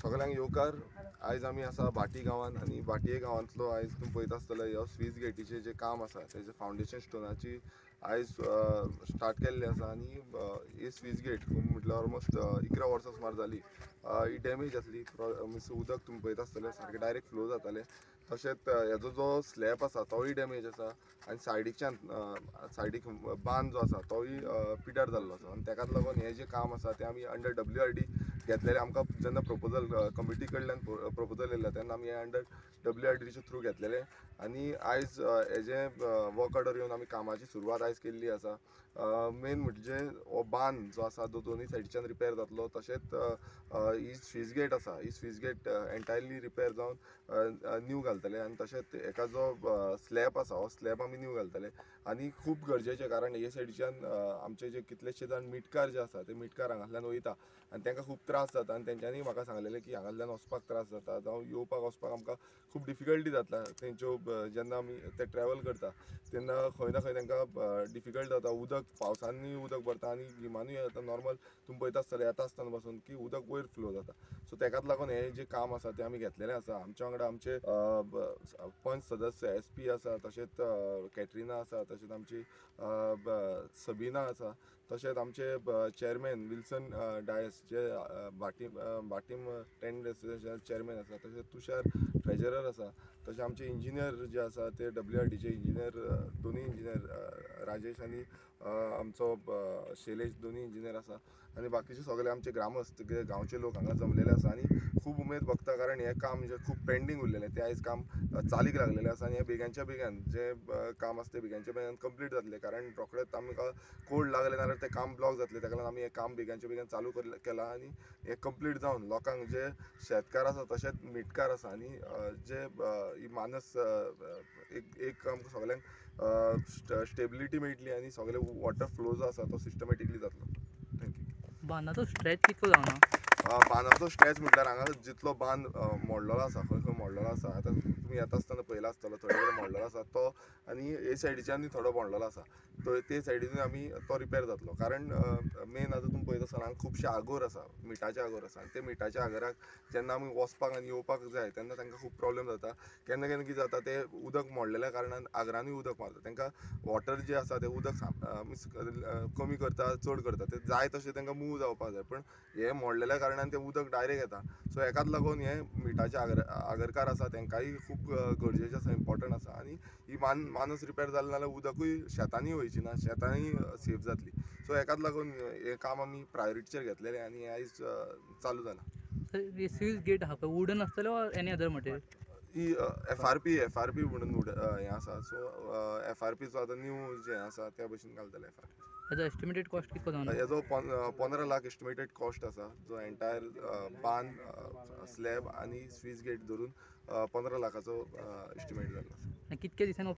सगळ्यांक येवकार आयज आमी आसा बाटी गांवांत आनी बाटये गांवांतलो आयज तुमी पळयता आसतले ह्यो स्विस गेटीचे जे काम आसा तेजे फावंडेशन स्टोनाची आयज स्टार्ट केल्ली आसा आनी ही स्विस गेट म्हटल्यार ऑलमोस्ट 11 वर्सां सुमार जाली। ही डॅमेज आसली, उदक तुमी पळयता आसतले सारके डायरेक्ट फ्लो जाताले। तशेंच हेजो जो स्लॅब आसा तोय डॅमेज आसा आनी सायडीक बांद जो आसा तोय पिड्यार जाल्लो आसा आनी तेकाच लागून हें जें काम आसा तें आमी अंडर WRD घेतलेलें। आमकां जेन्ना प्रपोजल कमिटी कडल्यान प्रपोजल येयल्लें तेन्ना आमी अंडर WRDचे थ्रू घेतलेले आनी आयज हेजें वर्क ऑर्डर येवन आमी कामाची सुरवात आयज केल्ली आसा। मेन म्हणजे हो बांद जो आसा तो दोनूय सायडीच्यान रिपेर जातलो। तशेंच ही स्विस गेट आसा, ही स्विस गेट एंटायरली रिपेर जावन न्यू घालतले आनी तशेंच हेका जो स्लॅब आसा हो स्लॅब आमी न्यू घालतले आनी खूब गरजेचें, कारण हे सायडीच्यान आमचे जे कितलेशे जाण मिटकार जे आसा ते मिटकार हांगासल्यान वयता आनी तांकां खूब त्रास जाता आनी तेंच्यांनी म्हाका सांगलेलें की हांगासल्यान वचपाक त्रास जाता, जावं येवपाक वचपाक आमकां खूब डिफिकल्टी जाता। तेंच्यो जेन्ना आमी ते ट्रॅवल करता तेन्ना खंय ना खंय तांकां डिफिकल्ट जाता। उदक पावसांनी उदक भरता आनी गिमानूय येता, नॉर्मल तुमी पळयता आसतले येता आसतना पासून की उदक वयर फ्लो जाता। सो तेकाच लागून हें जें काम आसा तें आमी घेतलेलें आसा। आमच्या वांगडा आमचे पंच सदस्य SP आसा, तशेंच कॅटरिना आसा, तशेंच आमची सबिना आसा, तशेंच आमचे चेअरमॅन विल्सन डायस जे बाटीम टेंट एसोसिएशनाचे चेअरमॅन आसा, तशेंच तुषार ट्रेजरर आसा, तशें आमचे इंजिनियर जे आसा ते WRDचे इंजिनियर दोनूय इंजिनियर राजेश आनी आमचो शैलेश दोनूय इंजिनियर आसा आनी बाकीचे सगळे आमचे ग्रामस्थ गांवचे लोक हांगा जमलेले आसा आनी खूब उमेद भोगता, कारण हें काम जे खूब पेंडींग उरलेलें तें आयज काम चालीक लागलेलें आसा आनी हें बेगांच्या बेगान जें काम आसा तें बेगांच्या बेगान कंप्लीट जातलें। कारण रोखडेंच आमकां कोल्ड लागलें नाल्यार तें काम ब्लॉक जातलें, ताका लागून आमी हें काम बेगांच्या बेगान चालू केलां आनी हें कंप्लीट जावन लोकांक जे शेतकार आसा तशेंच मिटकार आसा आनी जे ही मानस एक आमकां सगळ्यांक स्टेबिलिटी मेळटली आनी सगळे वॉटर फ्लो जो आसा तो सिस्टमॅटिकली जातलो। थँक्यू। बांदाचो स्ट्रेच कितलो जावना? बांदाचो स्ट्रेच म्हटल्यार हांगा जितलो बांद मोडलेलो आसा, खंय खंय मोडलेलो आसा, आतां तुमी येता आसतना पयला आसतलो थोडे कडेन मोडलेलो आसा तो, आनी हे सायडीच्यानूय थोडो मोडलेलो आसा, ते सायडीनूय आमी तो रिपेर जातलो। कारण मेन आतां तुमी पळयता आसतना हांगा खुबशे आगोर आसा, मिठाचे आगोर आसा आनी ते मिठाच्या आगराक जेन्ना आमी वचपाक आनी येवपाक जाय तेन्ना तांकां खूब प्रॉब्लेम जाता। केन्ना केन्ना कितें जाता, ते उदक मोडलेल्या कारणान आगरांनी उदक मारता, तांकां वॉटर जें आसा तें उदक कमी करता चड करता, तें जाय तशें तांकां मूव जावपाक जाय, पण हें मोडलेल्या कारणान तें उदक डायरेक्ट येता। सो हेकाच लागून हे मिठाचे आगरकार आसा तांकांय खूब गरजेचें आसा, इम्पॉर्टंट आसा आनी ही मानस रिपेर जालें नाल्यार उदकूय शेतांनी वयची ना, शेतांनी सेफ जातली। सो हेकाच लागून हें काम आमी प्रायोरिटीचेर घेतलेलें आनी आयज चालू जालां। ही स्विस गेट आहा पळय वुडन आसतलो वा एनी अदर मटेरियल? ही FRP म्हणून हें आसा। सो FRPचो आतां न्यू जें आसा त्या भशेन घालतले FRP। हेजो एस्टिमेटेड कॉस्ट कितलो जावना? हेजो 15 लाख एस्टिमेटेड कॉस्ट आसा, जो एंटायर बांद स्लॅब आनी स्विस गेट धरून 15 लाखाचो एस्टिमेट जाल्लो आसा। कितके दिसांनी